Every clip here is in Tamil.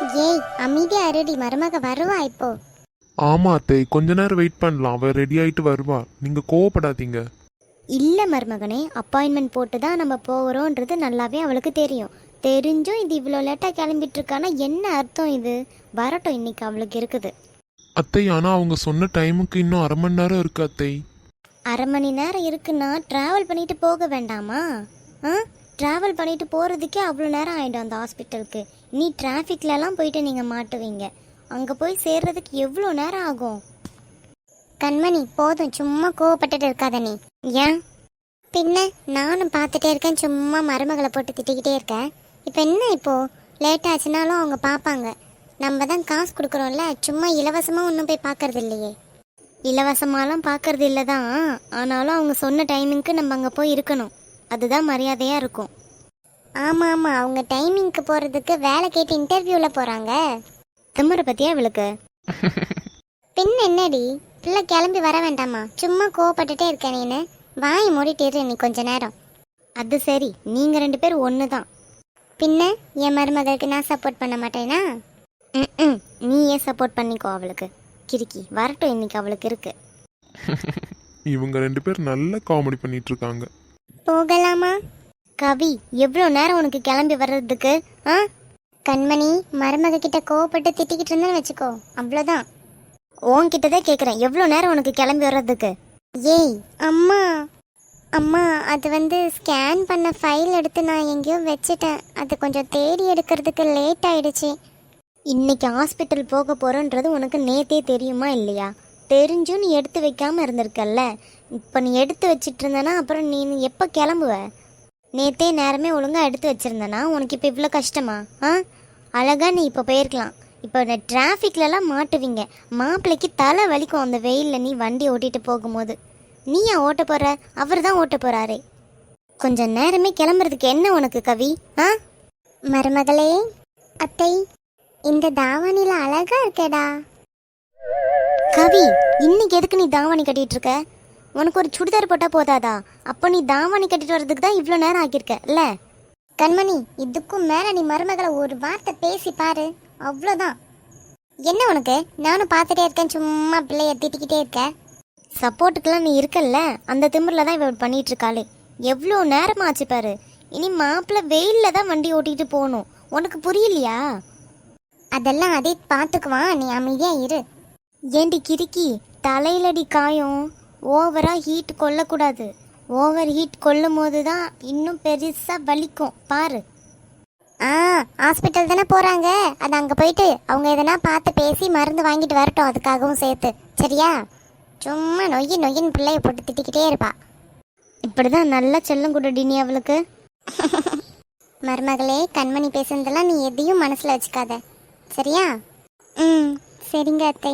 ஏய் அமைதியா இருடி, மருமக வருவா இப்போ. ஆமா அத்தை, கொஞ்ச நேரம் வெயிட் பண்ணலாம், அவ ரெடி ஆயிட்டு வருவா, நீங்க கோவப்படாதீங்க. இல்ல மருமகனே, அப்பாயின்மெண்ட் போட்டு தான் நம்ம போகிறோன்றது நல்லாவே அவளுக்கு தெரியும். தெரிஞ்சும் இது இவ்வளோ லேட்டாக கிளம்பிட்டு இருக்கானா என்ன அர்த்தம்? இது வரட்டும், இன்னைக்கு அவளுக்கு இருக்குது. அத்தை, ஆனா அவங்க சொன்ன டைமுக்கு இன்னும் அரை மணி நேரம் இருக்கு அத்தை. அரை மணி நேரம் இருக்குன்னா ட்ராவல் பண்ணிட்டு போக வேண்டாமா? ட்ராவல் பண்ணிட்டு போகிறதுக்கே அவ்வளோ நேரம் ஆகிடும் அந்த ஹாஸ்பிட்டலுக்கு. நீ டிராஃபிக்லலாம் போயிட்டு நீங்கள் மாட்டுவீங்க, அங்கே போய் சேர்றதுக்கு எவ்வளோ நேரம் ஆகும்? கண்மணி போதும், சும்மா கோவப்பட்டுட்டு இருக்காத நீ. ஏன்? பின்ன நானும் பார்த்துட்டே இருக்கேன், சும்மா மருமகளை போட்டு திட்டிக்கிட்டே இருக்கேன். இப்போ என்ன, இப்போ லேட் ஆச்சுனாலும் அவங்க பார்ப்பாங்க. நம்ம தான் காசு கொடுக்குறோம்ல, சும்மா இலவசமாக ஒன்றும் போய் பார்க்கறது இல்லையே. இலவசமாலாம் பார்க்கறது இல்லை தான், ஆனாலும் அவங்க சொன்ன டைமிங்க்கு நம்ம அங்கே போய் இருக்கணும், அதுதான் மரியாதையாக இருக்கும். ஆமாம் ஆமாம், அவங்க டைமிங்க்கு போகிறதுக்கு வேலை கேட்டு இன்டர்வியூவில் போகிறாங்க. திமுறை பற்றியா இவளுக்கு? பின் என்னடி, பிள்ளை கிளம்பி வர வேண்டாமா? சும்மா கோவப்பட்டுட்டே இருக்க நீனு, வாய் மூடிட்டு நீ கொஞ்ச நேரம். அது சரி, நீங்கள் 2 பேரும் ஒன்று தான். பின்ன என் மருமகளுக்கு நான் சப்போர்ட் பண்ண மாட்டேனா? நீ ஏன் சப்போர்ட் பண்ணிக்கோ அவளுக்கு, கிறுக்கி வரட்டும், இன்னைக்கு அவளுக்கு இருக்கு. இவங்க 2 பேர் நல்ல காமெடி பண்ணிட்டு இருக்காங்க. போகலாமா? கவி, எவ்வளோ நேரம் உனக்கு கிளம்பி வர்றதுக்கு? கண்மணி, மருமக கிட்ட கோவப்பட்டு திட்டிக்கிட்டு இருந்தேன்னு வச்சுக்கோ, அவ்வளோதான். உன்கிட்டதான் கேட்குறேன், எவ்வளோ நேரம் உனக்கு கிளம்பி வர்றதுக்கு? ஏய் அம்மா, அம்மா அது வந்து ஸ்கேன் பண்ண ஃபைல் எடுத்து நான் எங்கேயோ வச்சுட்டேன், அது கொஞ்சம் தேடி எடுக்கிறதுக்கு லேட் ஆயிடுச்சு. இன்னைக்கு ஹாஸ்பிட்டல் போக போகிறோன்றது உனக்கு நேத்தே தெரியுமா இல்லையா? தெரிஞ்சும் நீ எடுத்து வைக்காமல் இருந்திருக்கல்ல. இப்போ நீ எடுத்து வச்சிட்டு இருந்தனா அப்புறம் நீ எப்போ கிளம்புவ? நேத்தே நேரமே ஒழுங்காக எடுத்து வச்சுருந்தனா உனக்கு இப்போ இவ்வளோ கஷ்டமா? அழகாக நீ இப்போ போயிருக்கலாம். இப்போ இந்த டிராஃபிக்லலாம் மாட்டுவீங்க, மாப்பிள்ளைக்கு தலை வலிக்கும் அந்த வெயிலில் நீ வண்டி ஓட்டிகிட்டு போகும்போது. நீ ஏன் ஓட்ட போகிற? அவர் தான் ஓட்ட போகிறாரே. கொஞ்சம் நேரமே கிளம்புறதுக்கு என்ன உனக்கு கவி? மருமகளே, அத்தை இந்த தாவணியில் அழகா இருக்கேடா. கவி, இன்னைக்கு எதுக்கு நீ தாவணி கட்டிட்டு இருக்க? உனக்கு ஒரு சுடிதார் போட்டால் போதாதா? அப்போ நீ தாவணி கட்டிட்டு வர்றதுக்கு தான் இவ்வளோ நேரம் ஆக்கியிருக்க இல்லை? கண்மணி, இதுக்கும் மேலே நீ மருமகளை ஒரு வார்த்தை பேசி பாரு, அவ்வளோதான். என்ன உனக்கு? நானும் பார்த்துட்டே இருக்கேன், சும்மா பிள்ளைய திட்டிக்கிட்டே இருக்க. சப்போர்ட்டுக்கெல்லாம் நீ இருக்கல்ல, அந்த திமிரில் தான் இவ பண்ணிட்டு இருக்காளே. எவ்வளோ நேரமா ஆச்சு பாரு. இனி மாப்பிள்ளை வெயிலில் தான் வண்டி ஓட்டிகிட்டு போகணும், உனக்கு புரியலையா? அதெல்லாம் அதே பார்த்துக்குவான், நீ அமைதியா இரு. ஏண்டி கிறுக்கி, தலையிலடி காயம், ஓவரா ஹீட் கொள்ளக்கூடாது. ஓவர் ஹீட் கொள்ளும் போது தான் இன்னும் பெருசாக வலிக்கும் பாரு. ஹாஸ்பிட்டல் தானே போகிறாங்க, அது அங்கே போயிட்டு அவங்க எதனா பார்த்து பேசி மருந்து வாங்கிட்டு வரட்டும், அதுக்காகவும் சேர்த்து. சரியா? சும்மா நொய்யின்னு பிள்ளைய போட்டு திட்டிக்கிட்டே இருப்பா. இப்படி தான் நல்லா செல்லம் கொடுடி நீ அவளுக்கு. மருமகளே, கண்மணி பேசுனதெல்லாம் நீ எதையும் மனசில் வச்சுக்காத, சரியா? சரிங்க அத்தை.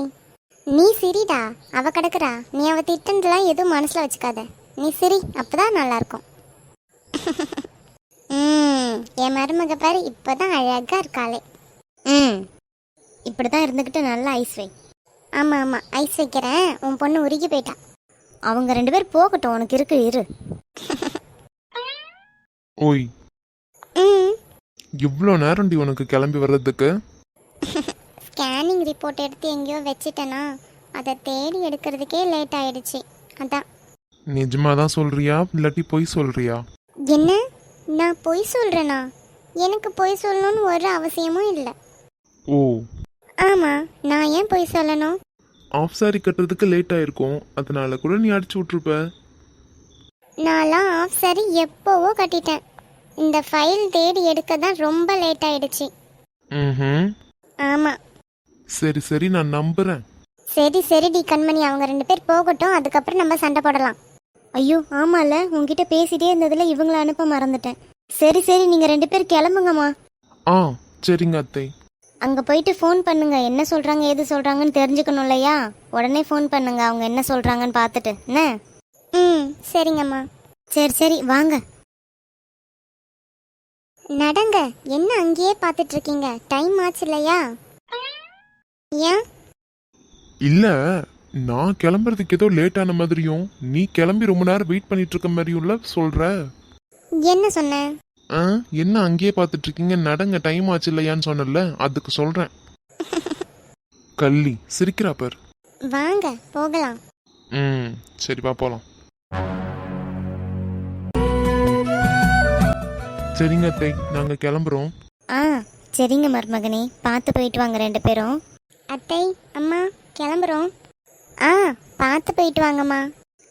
நீ சிரிடா, அவ கிடக்குறா, நீ அவ திட்டன்லாம் எதுவும் மனசில் வச்சுக்காத, நீ சிரி, அப்போதான் நல்லாயிருக்கும். என் மருமக பாரு, இப்போதான் அழகாக இருக்காளே. இப்படி தான் இருந்துக்கிட்டு நல்லா ஐஸ் வை. ஆமாம் ஆமாம், ஐஸ் வைக்கிறேன். உன் பொண்ணு உருகி போயிட்டா. அவங்க 2 பேர் போகட்டும், உனக்கு இருக்கு, இரு. ஓய், இவ்வளோ நேரம்டி உனக்கு கிளம்பி வர்றதுக்கு? ஸ்கேனிங் ரிப்போர்ட் எடுத்து எங்கேயோ வச்சுட்டேனா, அதை தேடி எடுக்கிறதுக்கே லேட் ஆயிடுச்சு, அதான். நிஜமா தான் சொல்றியா இல்லாட்டி பொய் சொல்றியா? என்ன, நான் பொய் சொல்கிறேனா? எனக்கு பொய் சொல்லணும்னு ஒரு அவசியமும் இல்லை. ஓ ஆமாம், நான் ஏன் பொய் சொல்லணும்? ஆஃப் சாரி கட்டுறதுக்கு லேட் ஆயிருக்கும், அதனால கூட நீ அடிச்சு விட்டுருப்ப. நான்லாம் ஆஃப் சாரி எப்போவோ கட்டிட்டேன், இந்த ஃபைல் தேடி எடுக்க தான் ரொம்ப லேட் ஆயிடுச்சு. ஆமாம். சரி சரி, நான் நம்புறேன். சரி சரிடி கண்மணி, அவங்க 2 பேர் போகட்டும், அதுக்கப்புறம் நம்ம சண்டை போடலாம். ஐயோ ஆமால, உங்ககிட்ட பேசிட்டே இருந்ததுல இவங்களை அனுப்ப மறந்துட்டேன். சரி சரி, நீங்கள் 2 பேர் கிளம்புங்கம்மா. சரிங்க அத்தை. அங்கே போயிட்டு ஃபோன் பண்ணுங்க, என்ன சொல்கிறாங்க எது சொல்கிறாங்கன்னு தெரிஞ்சுக்கணும் இல்லையா? உடனே ஃபோன் பண்ணுங்க, அவங்க என்ன சொல்கிறாங்கன்னு பார்த்துட்டு. என்ன? சரிங்கம்மா. சரி சரி, வாங்க நடங்க. என்ன அங்கேயே பார்த்துட்டு இருக்கீங்க? டைம் ஆச்சு இல்லையா? ஏன்? இல்ல, நான் கிளம்புறதுக்கு ஏதோ லேட் ஆன மாதிரியும் நீ கிளம்பி ரொம்ப நேரம் வெயிட் பண்ணிட்டு இருக்க மாதிரியும்ல சொல்ற. என்ன சொன்ன? ஆ என்ன அங்கேயே பார்த்துட்டு இருக்கீங்க? நடங்க, டைம் ஆச்சு இல்லையான்னு சொன்னல, அதுக்கு சொல்றேன். கள்ளி சிரிக்கிறா பார். வாங்க போகலாம். ம் சரிப்பா போலாம். சரிங்க அத்தை, நாங்க கிளம்புறோம். ஆ சரிங்க மருமகனே, பார்த்து போயிட்டு வாங்க 2 பேரும். அத்தை அம்மா கிளம்புறோம். ஆ பார்த்து போயிட்டு வாங்கம்மா.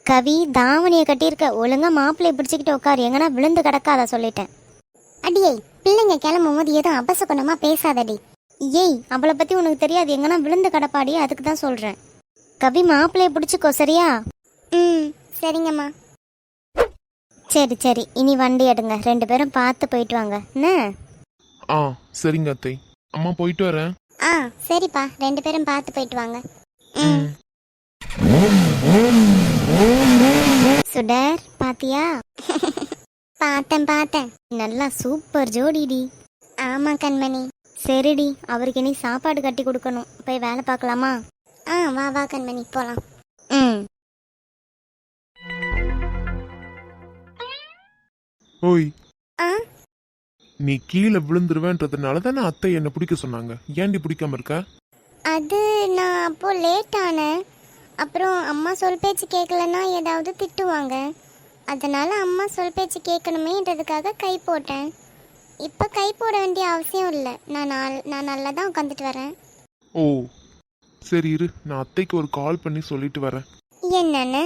கவி தாவணியை கட்டியிருக்க, ஒழுங்கா மாப்பிள்ளையை பிடிச்சிக்கிட்டு உட்காரு, எங்கன்னா விழுந்து கிடக்காத சொல்லிட்டேன். அடியே பிள்ளைங்க கிளம்பும் போது ஏதோ அபசகுணமா பேசாதடி. ஏய் அவளை பத்தி உனக்கு தெரியாது, எங்கன்னா விழுந்து கிடப்பாடி, அதுக்கு தான் சொல்றேன். கவி மாப்பிள்ளையை பிடிச்சிக்கோ சரியா? ம் சரிங்கம்மா. சரி சரி, இனி வண்டி எடுங்க, 2 பேரும் பார்த்து போயிட்டு வாங்க என்ன? ஆ சரிங்க அத்தை. அம்மா போயிட்டு வரேன். ஆ சரிப்பா, 2 பேரும் பார்த்து போயிட்டு வாங்க. ம். சுடர் பாத்தியா? பார்த்தேன். நல்லா சூப்பர் ஜோடிடி. ஆமா கண்மணி. சரிடி, அவருக்கு இனி சாப்பாடு கட்டி கொடுக்கணும், போய் வேலை பார்க்கலாமா? ஆ வா வா கண்மணி போலாம். ம். ஓய், ஆ நீ கீழே விழுந்துருவேன்றதுனால தானே அத்தை என்ன பிடிக்க சொன்னாங்க. ஏன்டி பிடிக்காம இருக்க? அது நான் அப்போ லேட் ஆனேன். அப்புறம் அம்மா சொல் பேச்சு கேட்கலன்னா ஏதாவது திட்டுவாங்க. அதனால அம்மா சொல் பேச்சு கேட்கணுமேன்றதுக்காக கை போட்டேன். இப்போ கை போட வேண்டிய அவசியம் இல்லை. நான் நல்லா தான் உட்காந்துட்டு வரேன். ஓ சரி இரு, நான் அத்தைக்கு ஒரு கால் பண்ணி சொல்லிட்டு வரேன். என்னன்னு?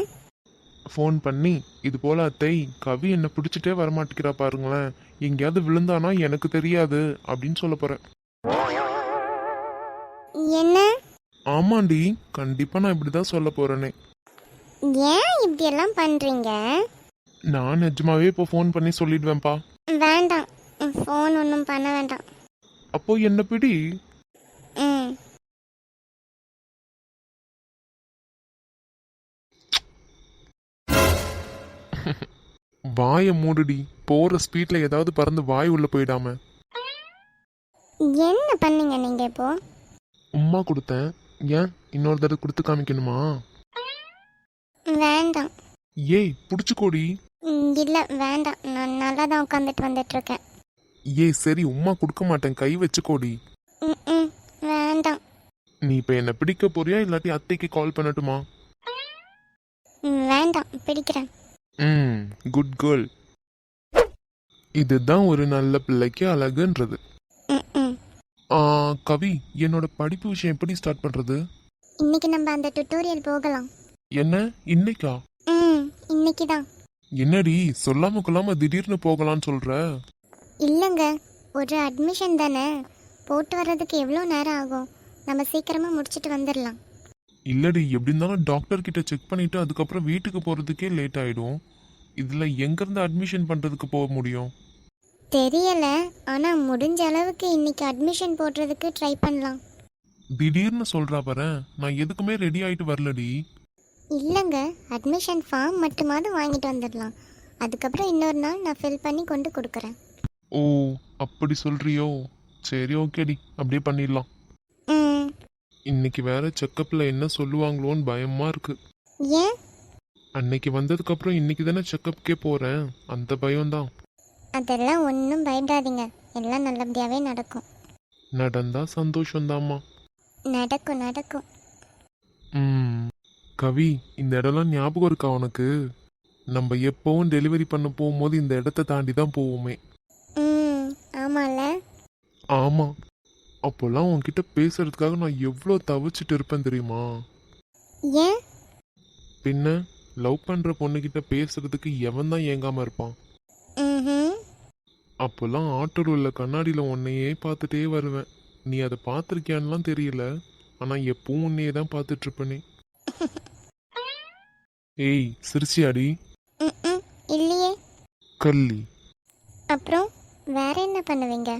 ஃபோன் பண்ணி இது போல அத்தை, கவி என்ன பிடிச்சிட்டே வரமாட்டேங்கிறா பாருங்களேன், எங்கேயாவது விழுந்தானா எனக்கு தெரியாது அப்படின்னு சொல்ல போறேன். என்ன? ஆமாண்டி, கண்டிப்பா நான் இப்படிதான் சொல்ல போறேனே. ஏன் இப்படி எல்லாம் பண்றீங்க? நான் நிஜமாவே இப்போ ஃபோன் பண்ணி சொல்லிடுவேன்ப்பா. வேண்டாம், ஃபோன் ஒன்றும் பண்ண வேண்டாம். அப்போ என்ன பிடி. ம். வாயை மூடுடி, போற ஸ்பீட்ல ஏதாவது பறந்து வாய் உள்ள போயிடாம. என்ன பண்ணீங்க நீங்க இப்போ? உம்மா கொடுத்தேன், ஏன் இன்னொரு தடவை கொடுத்து காமிக்கணுமா? வேண்டாம். ஏய் புடிச்சுக்கோடி. இல்லை வேண்டாம், நான் நல்லா தான் உட்காந்துட்டு வந்துட்டு இருக்கேன். ஏய் சரி, உம்மா கொடுக்க மாட்டேன், கை வச்சுக்கோடி. ம் வேண்டாம். நீ இப்ப என்ன பிடிக்க போறியா இல்லாட்டி அத்தைக்கு கால் பண்ணட்டுமா? வேண்டாம், பிடிக்கிறேன். ம் குட் கேர்ள். இதுதான் ஒரு நல்ல பிள்ளைக்கு அழகுன்றது. ம். கவி, என்னோட படிப்பு விஷயம் எப்படி ஸ்டார்ட் பண்றது? இன்னைக்கு நம்ம அந்த டுட்டோரியல் போகலாம். என்ன இன்னைக்கா? ம் இன்னைக்கு தான். என்னடி சொல்லாம கொள்ளாம திடீர்னு போகலான்னு சொல்ற? இல்லைங்க, ஒரு அட்மிஷன் தானே, போட்டு வர்றதுக்கு எவ்வளோ நேரம் ஆகும்? நம்ம சீக்கிரமாக முடிச்சுட்டு வந்துடலாம். இல்லடி, எப்படி இருந்தாலும் டாக்டர் கிட்ட செக் பண்ணிட்டு அதுக்கப்புறம் வீட்டுக்கு போறதுக்கே லேட் ஆயிடும். இதுல எங்க இருந்து அட்மிஷன் பண்றதுக்கு போக முடியும்? தெரியல, ஆனால் முடிஞ்ச அளவுக்கு இன்னைக்கு அட்மிஷன் போடுறதுக்கு ட்ரை பண்ணலாம். திடீர்னு சொல்றா பாரு, நான் எதுக்குமே ரெடி ஆயிட்டு வரலடி. இல்லைங்க, அட்மிஷன் ஃபார்ம் மட்டுமாவது வாங்கிட்டு வந்துடலாம். அதுக்கப்புறம் இன்னொரு நாள் நான் ஃபில் பண்ணி கொண்டு கொடுக்குறேன். ஓ அப்படி சொல்றியோ? சரி ஓகேடி, அப்படியே பண்ணிடலாம். ம். இன்னைக்கு வேற செக்கப்ல என்ன சொல்லுவாங்களோன்னு பயமா இருக்கு. ஏன்? அன்னைக்கு வந்ததுக்கு அப்புறம் இன்னைக்கு தானே செக்கப்கே போறேன், அந்த பயம்தான். அதெல்லாம் ஒன்றும் பயப்படாதீங்க, எல்லாம் நல்லபடியாகவே நடக்கும். நடந்தா சந்தோஷம்தாம்மா. நடக்கும். ம் கவி, இந்த இடம்லாம் ஞாபகம் இருக்கா உனக்கு? நம்ம எப்பவும் டெலிவரி பண்ண போகும்போது இந்த இடத்த தாண்டி தான் போவோமே. ம் ஆமாம்ல. ஆமா, அப்போல்லாம் உன்கிட்ட பேசுறதுக்காக நான் எவ்வளோ தவிச்சிட்டு இருப்பேன் தெரியுமா? ஏன்? பின்ன லவ் பண்ற பொண்ணுகிட்ட பேசுறதுக்கு எவன் தான் ஏங்காம இருப்பான்? ம். அப்போல்லாம் ஆட்டோல உள்ள கண்ணாடியில உன்னையே பார்த்துட்டே வருவேன். நீ அதை பார்த்துருக்கியான்லாம் தெரியல, ஆனா எப்பவும் உன்னையே தான் பார்த்துட்டு இருப்பேனே. ஏய் சிரிச்சியாடி? ம் இல்லையே. கள்ளி. அப்புறம் வேற என்ன பண்ணுவீங்க?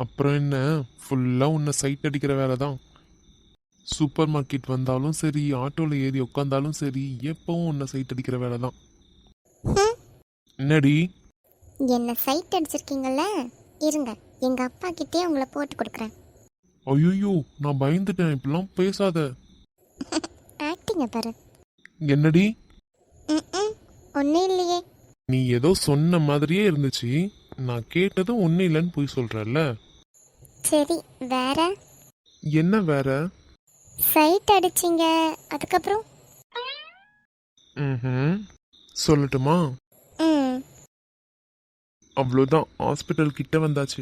அப்புறம் என்ன, ஃபுல்லா உன்னை சைட் அடிக்கிற வேலை தான். சூப்பர் மார்க்கெட் வந்தாலும் சரி, ஆட்டோல ஏறி உட்காந்தாலும் சரி, எப்பவும் உன்னை சைட் அடிக்கிற வேலை தான். ம். என்னடி? என்ன சைட் அடிச்சிருக்கீங்கல்ல, இருங்க எங்க அப்பா கிட்டே உங்களை போட்டு கொடுக்குறேன். ஐயோ நான் பயந்துட்டேன், இப்படிலாம் பேசாத. ஆக்டிங்க பாரு. என்னடி? ம் ஒன்றும் இல்லையே. நீ ஏதோ சொன்ன மாதிரியே இருந்துச்சு. நான் கேட்டதும் ஒன்றும் இல்லைன்னு போய் சொல்கிறல்ல. சரி, வேற? என்ன வேற? சைட் அடிச்சிங்க, அதுக்கப்புறம்? ம், சொல்லட்டுமா? ம். அவ்வளோதான், ஹாஸ்பிட்டல் கிட்ட வந்தாச்சு.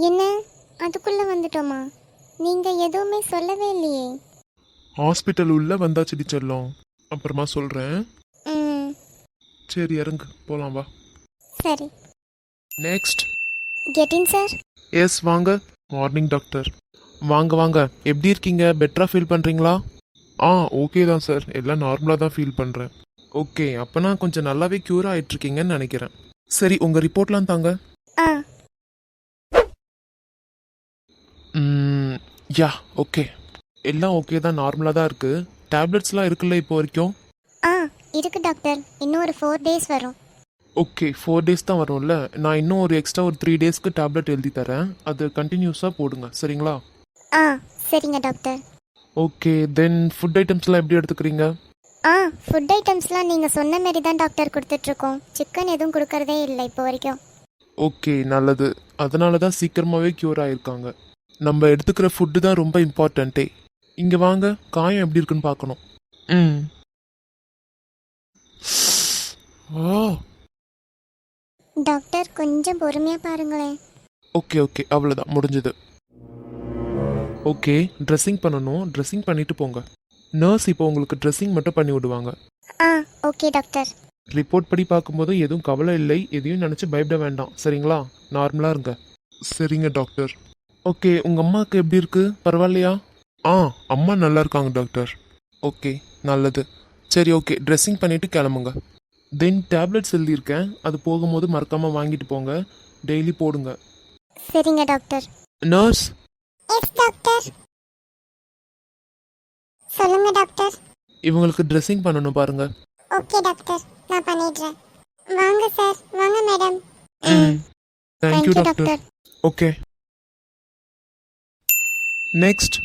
என்ன, அதுக்குள்ள வந்துட்டோமா? நீங்க எதுவுமே சொல்லவே இல்லையே. ஹாஸ்பிட்டல் உள்ள வந்தாச்சுடி செல்லம். அப்புறமா சொல்கிறேன். ம். சரி இறங்கு, போகலாம் வா. சரி. நெக்ஸ்ட். Get in sir. எஸ் வாங்க. Morning doctor. வாங்க வாங்க, எப்படி இருக்கீங்க? பெட்டராக ஃபீல் பண்ணுறீங்களா? ஓகே தான் சார், எல்லாம் நார்மலாக தான் ஃபீல் பண்ணுறேன். ஓகே, அப்போனா கொஞ்சம் நல்லாவே க்யூர் ஆகிட்ருக்கீங்கன்னு நினைக்கிறேன். சரி, உங்கள் ரிப்போர்ட்லாம் தாங்க. ஆ. யா ஓகே, எல்லாம் ஓகே தான், நார்மலாக தான் இருக்குது. டேப்லெட்ஸ்லாம் இருக்குல்ல இப்போ வரைக்கும்? ஆ, இருக்கு டாக்டர். இன்னும் ஒரு 4 டேஸ் வரும். ஓகே, 4 டேஸ் தான் வரும்ல. நான் இன்னும் ஒரு எக்ஸ்ட்ரா ஒரு 3 டேஸ்க்கு டேப்லெட் எழுதி தரேன். அது கண்டினியூஸாக போடுங்க, சரிங்களா? ஆ, சரிங்க டாக்டர். ஓகே, தென் ஃபுட் ஐட்டம்ஸ்லாம் எப்படி எடுத்துக்கிறீங்க? ஃபுட் ஐட்டம்ஸ்லாம் நீங்கள் சொன்ன மாரி தான் டாக்டர் கொடுத்துட்ருக்கோம். சிக்கன் எதுவும் கொடுக்கறதே இல்லை இப்போ வரைக்கும். ஓகே, நல்லது. அதனால தான் சீக்கிரமாகவே க்யூர் ஆகிருக்காங்க. நம்ம எடுத்துக்கிற ஃபுட்டு தான் ரொம்ப இம்பார்ட்டண்ட்டே. இங்கே வாங்க, காயம் எப்படி இருக்குன்னு பார்க்கணும். ம். ஆ டாக்டர் கொஞ்சம் பொறுமையாக பாருங்களேன். ஓகே ஓகே, அவ்வளோதான், முடிஞ்சது. ஓகே, ட்ரெஸ்ஸிங் பண்ணணும். ட்ரெஸ்ஸிங் பண்ணிட்டு போங்க. நர்ஸ் இப்போ உங்களுக்கு ட்ரெஸ்ஸிங் மட்டும் பண்ணி விடுவாங்க. ஆ, ஓகே டாக்டர். ரிப்போர்ட் படி பார்க்கும்போது எதுவும் கவலை இல்லை, எதையும் நினச்சி பயப்பட வேண்டாம், சரிங்களா? நார்மலாக இருங்க. சரிங்க டாக்டர். ஓகே, உங்கள் அம்மாவுக்கு எப்படி இருக்கு? பரவாயில்லையா? அம்மா நல்லா இருக்காங்க டாக்டர். ஓகே, நல்லது. சரி ஓகே, ட்ரெஸ்ஸிங் பண்ணிவிட்டு கிளம்புங்க. தென் டேப்லெட்ஸ் எழுதியிருக்கேன், அது போகும்போது மறக்காமல் வாங்கிட்டு போங்க. டெய்லி போடுங்க. சரிங்க டாக்டர். நர்ஸ். Yes doctor. சொல்லுங்க டாக்டர். இவங்களுக்கு ட்ரெஸ்ஸிங் பண்ணணும் பாருங்க. ஓகே டாக்டர், நான் பண்ணிடுறேன். வாங்க சார், வாங்க madam. Thank you doctor. Okay, next.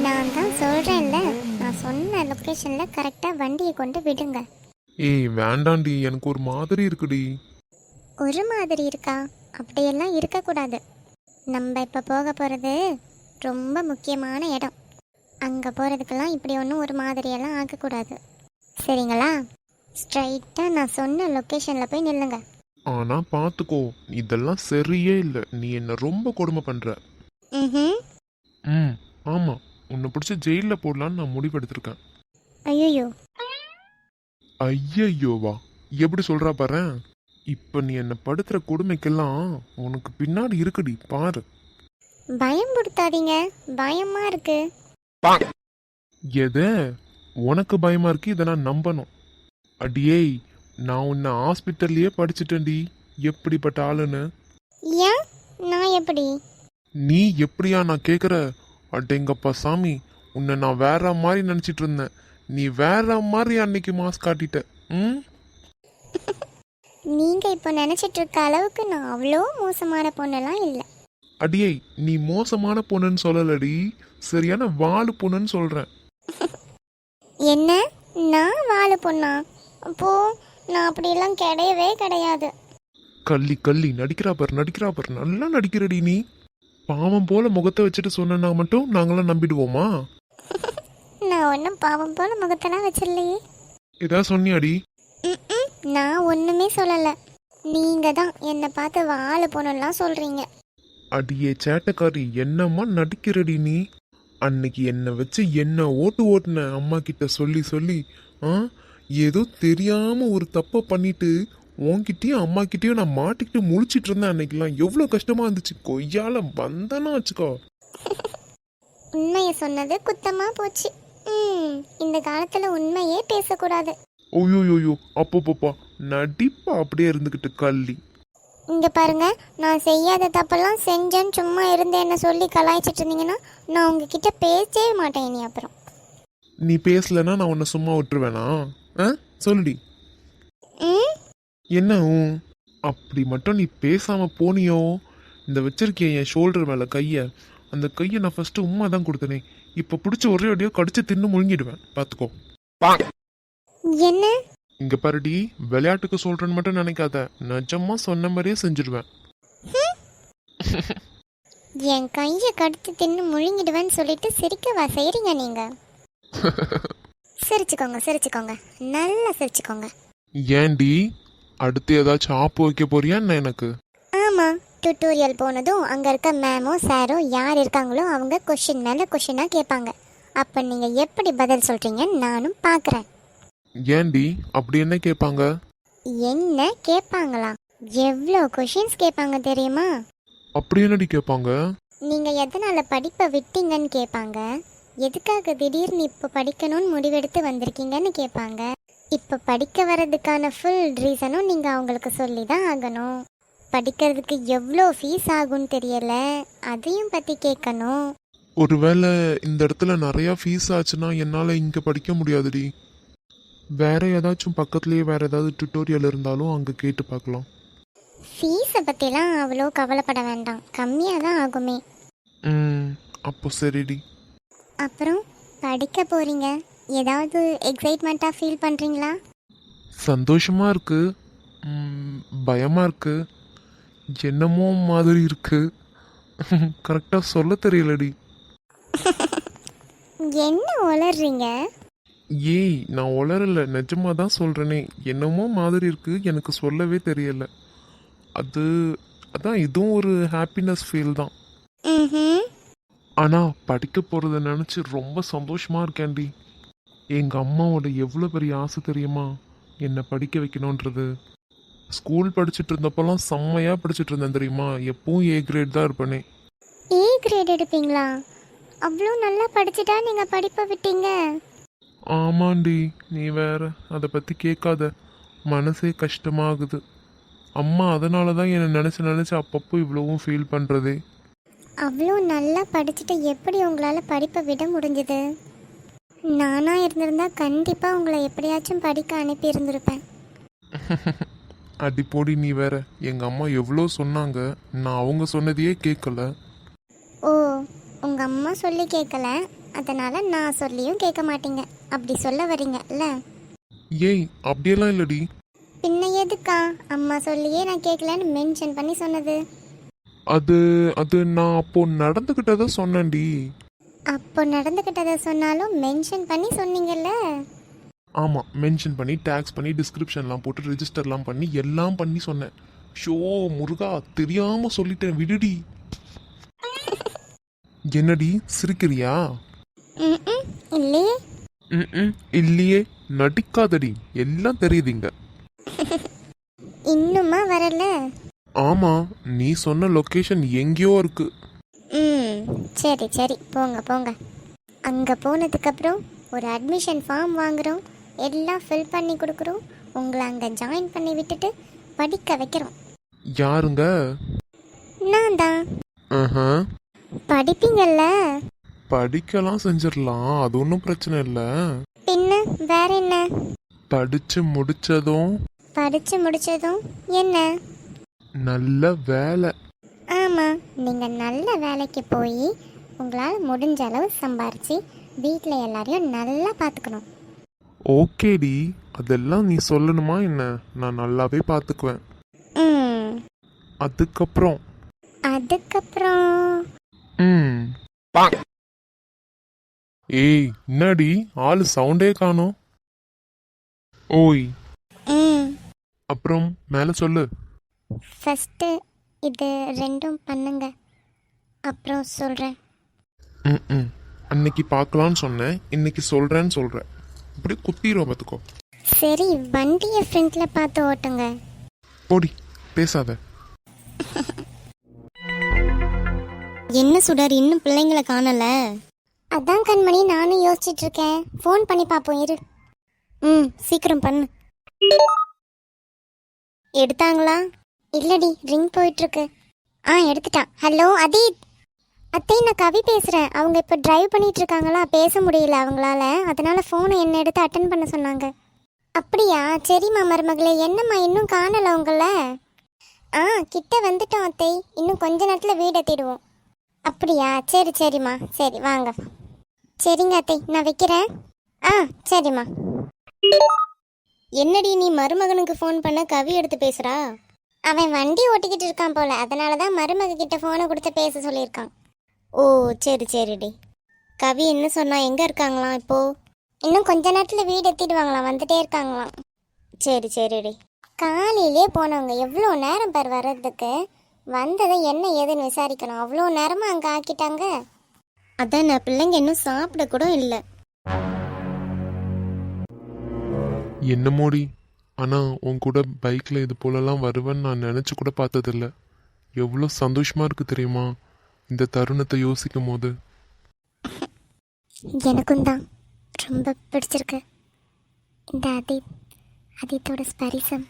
நான் தான் சொல்கிறேன்ல, நான் சொன்ன லொக்கேஷனில் கரெக்டாக வண்டியை கொண்டு விடுங்க. ஏய் வேண்டாண்டி, எனக்கு ஒரு மாதிரி இருக்குடி. ஒரு மாதிரி இருக்கா? அப்படியெல்லாம் இருக்கக்கூடாது. நம்ம இப்போ போக போகிறது ரொம்ப முக்கியமான இடம். அங்கே போகிறதுக்கெல்லாம் இப்படி ஒன்றும் ஒரு மாதிரியெல்லாம் ஆகக்கூடாது, சரிங்களா? ஸ்ட்ரைட்டாக நான் சொன்ன லொக்கேஷனில் போய் நில்லுங்க. ஆனால் பார்த்துக்கோ, இதெல்லாம் சரியே இல்லை. நீ என்ன ரொம்ப கொடுமை பண்ணுற. ம். ஆமாம், உன்னை பிடிச்சி ஜெயிலில் போடலான்னு நான் முடிவெடுத்திருக்கேன். ஐயோ. ஐயையோவா? எப்படி சொல்கிறா பாரு. இப்போ நீ என்னை படுத்துகிற கொடுமைக்கெல்லாம் உனக்கு பின்னாடி இருக்குடி, பாரு. பயம்படுத்தாதீங்க, பயமாக இருக்கு. எது? உனக்கு பயமா இருக்கு, இதை நான் நம்பணும். அடியே, நான் உன்னை ஹாஸ்பிட்டல்லையே படிச்சுட்டேன்டி எப்படிப்பட்ட ஆளுன்னு. ஏன்? நான் எப்படி? நீ எப்படியா நான் கேட்குற? அடேங்கப்பா சாமி, உன்னை நான் வேற மாதிரி நினச்சிட்டு இருந்தேன். நீ வேற மாதிரி அன்னைக்கு மாஸ்க் காட்டிட்ட. நீங்கள் இப்போ நினச்சிட்டு இருக்க அளவுக்கு நான் அவ்வளோ மோசமான பொண்ணெல்லாம் இல்லை. அடியே, நீ மோசமான பொண்ணுன்னு சொல்லலடி, சரியான வாழு பொண்ணுன்னு சொல்கிறேன். என்ன? நான் வாழ பொண்ணா? அப்போ நான் அப்படியெல்லாம் கிடையவே கிடையாது. கள்ளி கள்ளி, நடிக்கிறா பாரு, நல்லா நடிக்கிறடி நீ. பாவம் போல முகத்தை வச்சுட்டு சொன்னா மட்டும் நாங்களாம் நம்பிடுவோமா? நான் ஒன்றும் பாவம் போல முகத்தெல்லாம் வச்சிடலையே. ஏதாவது சொன்னியாடி? நான் ஒன்றுமே சொல்லலை. நீங்கள் தான் என்னை பார்த்து வாழ பொண்ணுலாம் சொல்கிறீங்க. அடியே சேட்டக்காரி, என்னம்மா நடிக்கிறடி நீ? அன்னைக்கு என்னை வச்சு என்ன ஓட்டுன அம்மா கிட்ட சொல்லி சொல்லி. ஏதோ தெரியாம ஒரு தப்பை பண்ணிட்டு உன்கிட்டயும் அம்மா கிட்டயும் நான் மாட்டிக்கிட்டு முழிச்சிட்டு இருந்தேன். அன்னைக்கெல்லாம் எவ்வளோ கஷ்டமா இருந்துச்சு. கொய்யால வந்தனா வச்சுக்கோ. உண்மையை சொன்னது குத்தமா போச்சு. இந்த காலத்துல உண்மையே பேசக்கூடாது. ஓயோயோயோ, அப்பப்பப்பா, நடிப்பா அப்படியே இருந்துக்கிட்டு கள்ளி. இங்க பாருங்க, நான் செய்யாத தப்பெல்லாம் செஞ்சேன்னு சும்மா இருந்து என்ன சொல்லி கலாய்ச்சிட்டு இருந்தீங்கன்னா நான் உங்ககிட்ட பேசவே மாட்டேன் இனி. அப்புறம் நீ பேசலன்னா நான் உன்னை சும்மா விட்டுருவேனா? சொல்லுடி. என்ன அப்படி மட்டும் நீ பேசாம போனியோ, இந்த வச்சிருக்கேன் என் ஷோல்டர் மேல கைய, அந்த கையை நான் ஃபர்ஸ்ட் உம்மா தான் கொடுத்தனே, இப்ப பிடிச்ச ஒரே அடியோ கடிச்சு தின்னு முழுங்கிடுவேன், பாத்துக்கோ. என்ன? இங்க பாருடி, விளையாட்டுக்கு சொல்றேன்னு மட்டும் நினைக்காத, நிஜமா சொன்ன மாதிரியே செஞ்சிடுவேன். என் கையை கடுத்து தின்னு முழுங்கிடுவேன்னு சொல்லிட்டு சிரிக்கவா செய்றீங்க நீங்க? சிரிச்சுக்கோங்க சிரிச்சுக்கோங்க, நல்லா சிரிச்சுக்கோங்க. ஏன்டி, அடுத்து ஏதாச்சும் ஆப்பு வைக்க போறியா என்ன எனக்கு? ஆமா, டியூட்டோரியல் போனதும் அங்க இருக்க மேமோ சாரோ யார் இருக்காங்களோ அவங்க கொஷின் மேல கொஷினா கேட்பாங்க. அப்ப நீங்க எப்படி பதில் சொல்றீங்கன்னு நானும் பார்க்கறேன். ஏன்டி, அப்படி என்ன கேட்பாங்க? என்ன கேட்பாங்களா? எவ்வளோ கொஷின்ஸ் கேட்பாங்க தெரியுமா? அப்படி என்னடி கேட்பாங்க? நீங்க எதனால படிப்பை விட்டீங்கன்னு கேட்பாங்க. எதுக்காக திடீர்னு இப்போ படிக்கணும்னு முடிவெடுத்து வந்திருக்கீங்கன்னு கேட்பாங்க. இப்போ படிக்க வர்றதுக்கான ஃபுல் ரீசனும் நீங்க அவங்களுக்கு சொல்லி தான் ஆகணும். படிக்கிறதுக்கு எவ்வளோ ஃபீஸ் ஆகும்னு தெரியல, அதையும் பத்தி கேட்கணும். ஒருவேளை இந்த இடத்துல நிறைய ஃபீஸ் ஆச்சுன்னா என்னால இங்க படிக்க முடியாதுடி. வேற ஏதாச்சும் பக்கத்துலயே வேற ஏதாவது டியூட்டோரியல் இருந்தாலும் அங்க கேட்டு பார்க்கலாம். ஃபீஸை பற்றிலாம் அவ்வளோ கவலைப்பட வேண்டாம், கம்மியாக தான் ஆகுமே. அப்போ சரிடி. அப்புறம் படிக்க போறீங்க, ஏதாவது எக்ஸைட்மெண்ட்டாக ஃபீல் பண்ணுறீங்களா? சந்தோஷமா இருக்கு, பயமா இருக்கு, என்னமோ மாதிரி இருக்கு. கரெக்டா சொல்ல தெரியலடி. என்ன உளறீங்க? ஏய், நான் உளறல, நிஜமா தான் சொல்றேனே. என்னமோ மாதிரி இருக்கு, எனக்கு சொல்லவே தெரியல. அதான் இதுவும் ஒரு ஹாப்பினஸ் ஃபீல் தான். ம். ஆனா படிக்க போறத நினைச்சு ரொம்ப சந்தோஷமா இருக்கேன்டி. எங்க அம்மாவோட எவ்வளவு பெரிய ஆசை தெரியுமா, என்னை படிக்க வைக்கணுன்றது. ஸ்கூல் படிச்சுட்டு இருந்தப்பெல்லாம் செம்மையா படிச்சுட்டு இருந்தேன் தெரியுமா, எப்பவும் ஏ கிரேட் தான் இருப்பேனே. ஏ கிரேட் எடுப்பீங்களா? அவ்வளோ நல்லா படிச்சுட்டா நீங்க படிப்பை விட்டீங்க? ஆமாண்டி, நீ வேற அதை பத்தி கேட்காத, மனசே கஷ்டமாகுது. அம்மா அதனால தான் என்னை நினைச்சு நினைச்சு அப்பப்போ இவ்வளவும் ஃபீல் பண்றதே. அவ்வளோ நல்லா படிச்சுட்டு எப்படி உங்களால் படிப்பை விட முடிஞ்சது? நானாக இருந்திருந்தா கண்டிப்பாக உங்களை எப்படியாச்சும் படிக்க அனுப்பி இருந்திருப்பேன். அடி போடி, நீ வேற. எங்க அம்மா எவ்வளோ சொன்னாங்க, நான் அவங்க சொன்னதையே கேட்கல. ஓ, உங்கள் அம்மா சொல்லி கேட்கல, அதனால் நான் சொல்லியும் கேட்க மாட்டீங்க, அப்படி சொல்ல வரீங்கல்ல? ஏய், அப்படியெல்லாம் இல்லடி. பின்ன எதுக்கா அம்மா சொல்லியே நான் கேட்கலன்னு மென்ஷன் பண்ணி சொன்னது? அது அது நான் அப்போ நடந்துக்கிட்டதை சொன்னேன்டி. அப்போ நடந்துக்கிட்டதை சொன்னாலும் மென்ஷன் பண்ணி சொன்னீங்கல்ல? ஆமாம், மென்ஷன் பண்ணி டேக்ஸ் பண்ணி டிஸ்கிரிப்ஷன்லாம் போட்டு ரெஜிஸ்டர்லாம் பண்ணி எல்லாம் பண்ணி சொன்னேன். ஷோ முருகா, தெரியாம சொல்லிட்டேன், விடுடி. என்னடி சிரிக்கிறியா? ம், இல்லையே. இல்லையே, நடிக்காதடி, எல்லாம் தெரியுதுங்க. இன்னுமா வரல? ஆமா, நீ சொன்ன லொகேஷன் எங்கேயோ இருக்கு. சரி சரி, போங்க போங்க. அங்கே போனதுக்கப்புறம் ஒரு அட்மிஷன் ஃபார்ம் வாங்குகிறோம், எல்லாம் ஃபில் பண்ணி கொடுக்குறோம், உங்களை அங்கே ஜாயின் பண்ணி விட்டுட்டு படிக்க வைக்கிறோம். யாருங்க? நான் தான். ஆஹா, படிப்பீங்கல்ல? படிக்கலாம் செஞ்சிடலாம், அது ஒன்றும் பிரச்சனை இல்லை. பின்ன வேற என்ன? படிச்சு முடிச்சதும் என்ன? நல்ல வேலை. ஆமாம், நீங்கள் நல்ல வேலைக்கு போய் உங்களால் முடிஞ்ச அளவு சம்பாரிச்சு வீட்டில் எல்லாரையும் நல்லா பார்த்துக்கணும். ஓகேடி, அதெல்லாம் நீ சொல்லணுமா என்ன? நான் நல்லாவே பார்த்துக்குவேன். அதுக்கப்புறம் ஏய், என்னடி ஆளு சவுண்டே காணோம்? ஓய், அப்புறம் மேல சொல்லு. ஃபஸ்ட்டு இது ரெண்டும் பண்ணுங்க, அப்புறம் சொல்கிறேன். அன்னைக்கு பார்க்கலான்னு சொன்னேன், இன்னைக்கு சொல்றேன்னு சொல்றேன். இப்படி குத்திரும் பார்த்துக்கோ. சரி, வண்டியை ஃப்ரண்ட்டில் பார்த்து ஓட்டுங்க. போடி, பேசாத. என்ன சுடர், இன்னும் பிள்ளைங்களை காணல? அதான் கண்மணி, நானும் யோசிச்சுட்டு இருக்கேன். ஃபோன் பண்ணி பார்ப்போம் இரு. சீக்கிரம் பண்ணு. எடுத்தாங்களா? இல்லடி, ரிங் போயிட்டுருக்கு. எடுத்துட்டான். ஹலோ அதீத். அத்தை, நான் கவி பேசுகிறேன். அவங்க இப்போ டிரைவ் பண்ணிட்டு இருக்காங்களா, பேச முடியல அவங்களால, அதனால ஃபோனை என்ன எடுத்து அட்டன் பண்ண சொன்னாங்க. அப்படியா? சரிம்மா மருமகளே, என்னம்மா இன்னும் காணலை உங்களை? கிட்ட வந்துட்டோம் அத்தை, இன்னும் கொஞ்ச நேரத்தில் வீடு எத்திடுவோம். அப்படியா? சரி சரிம்மா, சரி வாங்க. சரிங்க அத்தை, நான் வைக்கிறேன். சரிம்மா. என்னடி நீ மருமகனுக்கு ஃபோன் பண்ண கவி எடுத்து பேசுறா? அவன் வண்டி ஓட்டிக்கிட்டு இருக்கான் போல, அதனால தான் மருமக கிட்ட ஃபோனை கொடுத்து பேச சொல்லியிருக்கான். ஓ சரி சரிடி. கவி என்ன சொன்னா, எங்க இருக்காங்களாம் இப்போ? இன்னும் கொஞ்ச நேரத்தில் வீடு எத்திடுவாங்களாம், வந்துட்டே இருக்காங்களாம். சரி சரிடி. காலையிலே போனவங்க எவ்வளோ நேரம் பேர் வர்றதுக்கு, வந்ததை என்ன ஏதுன்னு விசாரிக்கணும். அவ்வளோ நேரமாக அங்கே ஆக்கிட்டாங்க. அதான் நான் பிள்ளைங்க இன்னும் சாப்பிட கூட இல்லை. என்னமோடி, ஆனா உன் கூட பைக்ல இது போலலாம் வருவேன்னு நான் நினைச்சு கூட பார்த்ததில்ல. எவ்வளோ சந்தோஷமா இருக்கு தெரியுமா இந்த தருணத்தை யோசிக்கும் போது. எனக்கும் தான் ரொம்ப பிடிச்சிருக்கு. இந்த அதித்தோட ஸ்பரிசம்,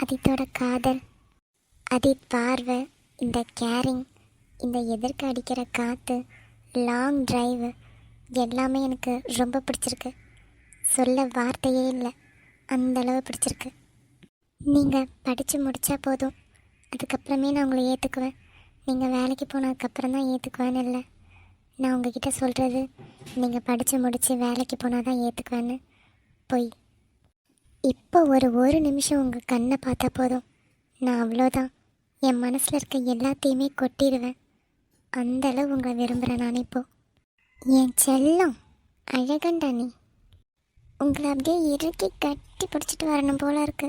அதித்தோட காதல், அதித் பார்வை, இந்த கேரிங், இந்த எதிர்க்க அடிக்கிற காற்று, லாங் டிரைவு எல்லாமே எனக்கு ரொம்ப பிடிச்சிருக்கு. சொல்ல வார்த்தையே இல்லை, அந்தளவு பிடிச்சிருக்கு. நீங்கள் படித்து முடித்தா போதும், அதுக்கப்புறமே நான் உங்களை ஏற்றுக்குவேன். நீங்கள் வேலைக்கு போனதுக்கப்புறம் தான் ஏற்றுக்குவேன்னு இல்லை. நான் உங்ககிட்ட சொல்கிறது, நீங்கள் படித்து முடித்து வேலைக்கு போனால் தான் ஏற்றுக்குவேன்னு பொய். இப்போ ஒரு நிமிஷம் உங்கள் கண்ணை பார்த்தா போதும், நான் அவ்வளோதான் என் மனசில் இருக்க எல்லாத்தையுமே கொட்டிடுவேன். அந்தளவு உங்களை விரும்புகிறேன் நான். இப்போ என் செல்லம் அழகண்டா நீ. உங்களை அப்படியே இறுக்கி கட்டி பிடிச்சிட்டு வரணும் போல இருக்கு.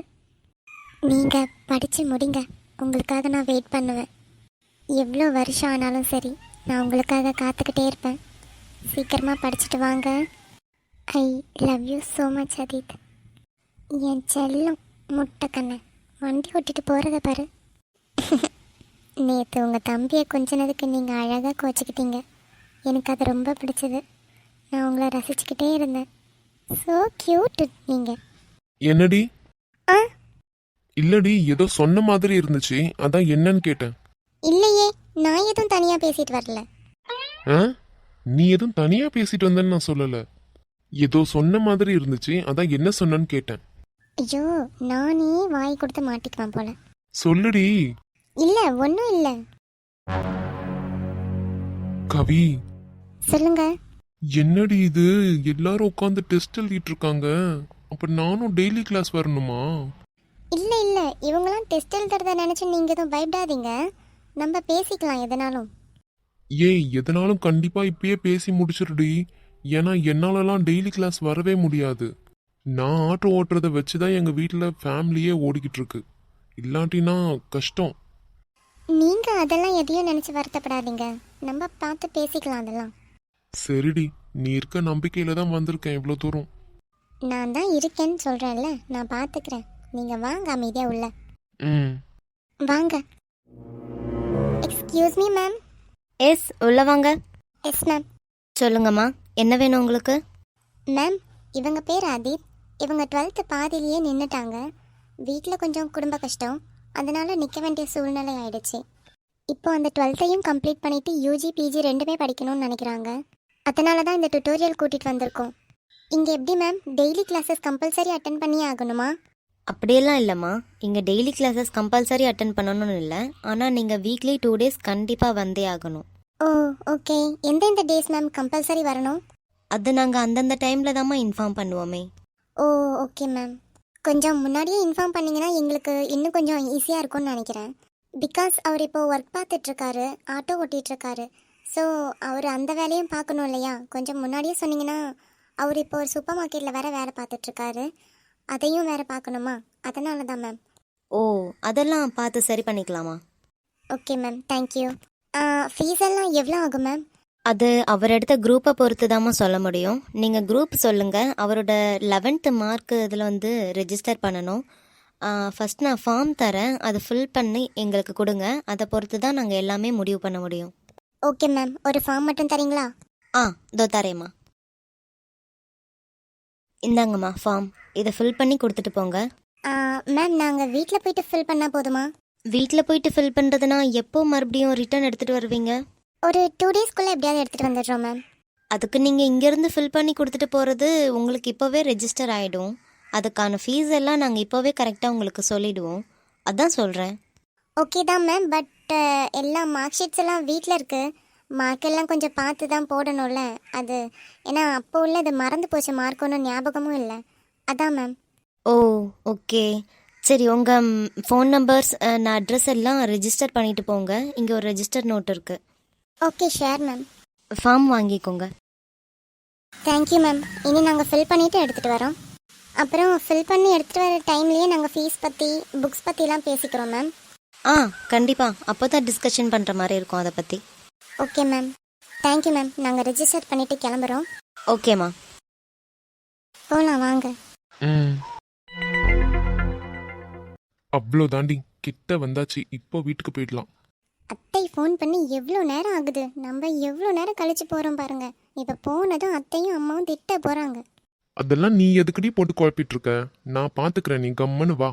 நீங்கள் படித்து முடிங்க, உங்களுக்காக நான் வெயிட் பண்ணுவேன். எவ்வளோ வருஷம் ஆனாலும் சரி, நான் உங்களுக்காக காத்துக்கிட்டே இருப்பேன். சீக்கிரமாக படிச்சுட்டு வாங்க. I love you so much Adith. என் செல்லம் முட்டை கண்ணை, வண்டி ஓட்டிட்டு போகிறத பாரு. நேற்று உங்கள் தம்பியை கொஞ்சினதுக்கு நீங்கள் அழகாக கோச்சிக்கிட்டீங்க. எனக்கு அது ரொம்ப பிடிச்சது. நான் உங்களை ரசிச்சுக்கிட்டே இருந்தேன். ஸோ க்யூட் நீங்கள். என்னடி? ஆ இல்லடி, ஏதோ சொன்ன மாதிரி இருந்துச்சு, அதான் என்னன்னு கேட்டேன். இல்லையே, நான் எதுவும் தனியாக பேசிட்டு வரல. ஆ? நீ எதுவும் தனியா பேசிட்டு வந்தேன்னு நான் சொல்லல. ஏதோ சொன்ன மாதிரி இருந்துச்சு, அதான் என்ன சொன்னேன்னு கேட்டேன். ஐயோ, நானே வாய் கொடுத்து மாட்டிக்குவேன் போல. சொல்லுடி. இல்லை, ஒன்றும் இல்லை. கவி, சொல்லுங்க. என்னடி இது, எல்லாரும் உட்காந்து டெஸ்ட் எழுதிட்டு இருக்காங்க, அப்ப நானும் டெய்லி கிளாஸ் வரணுமா? இல்லை இல்லை, இவங்களாம் டெஸ்ட் எழுதுறத நினச்சி நீங்கள் எதுவும் பயப்படாதீங்க. நம்ம பேசிக்கலாம் எதனாலும். ஏய், எதனாலும் கண்டிப்பா இப்பயே பேசி முடிச்சிருடி. ஏன்னா என்னாலலாம் டெய்லி கிளாஸ் வரவே முடியாது. நான் ஆட்டோ ஓட்டுறத வச்சுதான் எங்க வீட்டுல ஃபேமிலியே ஓடிக்கிட்டு இருக்கு. இல்லாட்டினா கஷ்டம். நீங்கள் அதெல்லாம் எதையும் நினச்சி வருத்தப்படாதீங்க, நம்ம பார்த்து பேசிக்கலாம் அதெல்லாம். சரிடி, நீ இருக்க நம்பிக்கையில தான் வந்திருக்கேன் இவ்வளோ தூரம். நான் தான் இருக்கேன்னு சொல்கிறேன்ல, நான் பார்த்துக்கிறேன். நீங்கள் வாங்க அமைதியாக உள்ள ம். வாங்க. Excuse me ma'am. எஸ், உள்ள வாங்க. Yes ma'am. சொல்லுங்கம்மா, என்ன வேணும் உங்களுக்கு? மேம், இவங்க பேர் ஆதித். இவங்க 12th பாதியிலேயே நின்றுட்டாங்க. வீட்டில் கொஞ்சம் குடும்ப கஷ்டம், அதனால நிற்க வேண்டிய சூழ்நிலை ஆயிடுச்சு. இப்போ அந்த 12th கம்ப்ளீட் பண்ணிவிட்டு யூஜி பிஜி ரெண்டுமே படிக்கணும்னு நினைக்கிறாங்க. அதனால தான் இந்த டுட்டோரியல் கூட்டிகிட்டு வந்திருக்கோம். இங்கே எப்படி ma'am, daily classes compulsory attend பண்ணியே ஆகணுமா? அப்படியெல்லாம் இல்லைம்மா, இங்கே டெய்லி கிளாஸஸ் கம்பல்சரி அட்டன் பண்ணணும்னு இல்லை. ஆனால் நீங்கள் வீக்லி 2 days கண்டிப்பாக வந்தே ஆகணும். ஓ ஓகே. எந்தெந்த டேஸ் மேம் கம்பல்சரி வரணும்? அது நாங்கள் அந்தந்த டைமில் தாம்மா இன்ஃபார்ம் பண்ணுவோமே. ஓ ஓகே மேம். கொஞ்சம் முன்னாடியே இன்ஃபார்ம் பண்ணிங்கன்னா எங்களுக்கு இன்னும் கொஞ்சம் ஈஸியாக இருக்கும்னு நினைக்கிறேன். பிகாஸ் அவர் இப்போ ஒர்க் பார்த்துட்ருக்காரு, ஆட்டோ ஓட்டிகிட்ருக்காரு. ஸோ அவர் அந்த வேலையும் பார்க்கணும் இல்லையா? கொஞ்சம் முன்னாடியே சொன்னீங்கன்னா, அவர் இப்போ ஒரு சூப்பர் மார்க்கெட்டில் வேலை பார்த்துட்ருக்காரு, அதையும் வேறு பார்க்கணுமா? அதனால தான் மேம். ஓ, அதெல்லாம் பார்த்து சரி பண்ணிக்கலாமா? Okay ma'am, thank you. ஃபீஸ் எல்லாம் எவ்வளோ ஆகும் மேம்? அது அவர் எடுத்த குரூப்பை பொறுத்து தாம்மா சொல்ல முடியும். நீங்கள் குரூப் சொல்லுங்கள். அவரோட 11th மார்க் இதில் வந்து ரெஜிஸ்டர் பண்ணணும். ஃபஸ்ட் நான் ஃபார்ம் தரேன், அதை ஃபில் பண்ணி எங்களுக்கு கொடுங்க. அதை பொறுத்து தான் நாங்கள் எல்லாமே முடிவு பண்ண முடியும். ஓகே மேம், ஒரு ஃபார்ம் மட்டும் தரீங்களா? இதோ தரேம்மா. இந்தாங்கம்மா ஃபார்ம், இதை ஃபில் பண்ணி கொடுத்துட்டு போங்க. மேம், நாங்கள் வீட்டில் போயிட்டு ஃபில் பண்ணால் போதுமா? வீட்டில் போயிட்டு ஃபில் பண்ணுறதுனா எப்போ மறுபடியும் ரிட்டர்ன் எடுத்துகிட்டு வருவீங்க? ஒரு 2 daysக்குள்ளே எப்படியாவது எடுத்துகிட்டு வந்துடுறோம் மேம். அதுக்கு நீங்கள் இங்கேருந்து ஃபில் பண்ணி கொடுத்துட்டு போகிறது உங்களுக்கு இப்போவே ரெஜிஸ்டர் ஆகிடும். அதுக்கான ஃபீஸ் எல்லாம் நாங்கள் இப்போவே கரெக்டாக உங்களுக்கு சொல்லிவிடுவோம். அதான் சொல்கிறேன். ஓகே தான் மேம், பட் எல்லா மார்க் ஷீட்ஸ் எல்லாம் வீட்டில் இருக்குது. மார்க்கெல்லாம் கொஞ்சம் பார்த்து தான் போடணும்ல. அது ஏன்னா அப்போ உள்ளது மறந்து போச்சு, மார்க் ஒன்றும் ஞாபகமும் இல்லை. அதான் மேம். ஓ, ஓகே. சரி, உங்கள் ஃபோன் நம்பர்ஸ் நான் அட்ரஸ் எல்லாம் ரெஜிஸ்டர் பண்ணிட்டு போங்க. இங்கே ஒரு ரெஜிஸ்டர் நோட் இருக்குது. Okay share ma'am. ஃபார்ம் வாங்கிக்கோங்க. Thank you ma'am. இனி நாங்கள் ஃபில் பண்ணிவிட்டு எடுத்துகிட்டு வரோம். அப்புறம் ஃபில் பண்ணி எடுத்துகிட்டு வர டைம்லேயே நாங்கள் ஃபீஸ் பற்றி புக்ஸ் பற்றிலாம் பேசிக்கிறோம் மேம். ஆ, கண்டிப்பாக. அப்போ தான் டிஸ்கஷன் பண்ணுற மாதிரி இருக்கும் அதை பற்றி. Okay ma'am. Thank you ma'am. நாங்கள் ரெஜிஸ்டர் பண்ணிவிட்டு கிளம்புறோம். ஓகேம்மா. போகலாம் வாங்க. ம் அவ்வளோ தாண்டி, கிட்ட வந்தாச்சு. இப்போ வீட்டுக்கு போயிடலாம். அத்தை ஃபோன் பண்ணி எவ்வளோ நேரம் ஆகுது, நம்ம எவ்வளோ நேரம் கழிச்சு போகிறோம் பாருங்க. இப்போ போனதும் அத்தையும் அம்மாவும் திட்ட போகிறாங்க. அதெல்லாம் நீ எதுக்கடி போட்டு குழப்பிட்டு இருக்க? நான் பாத்துக்கிறேன், நீ கம்முன்னு வா.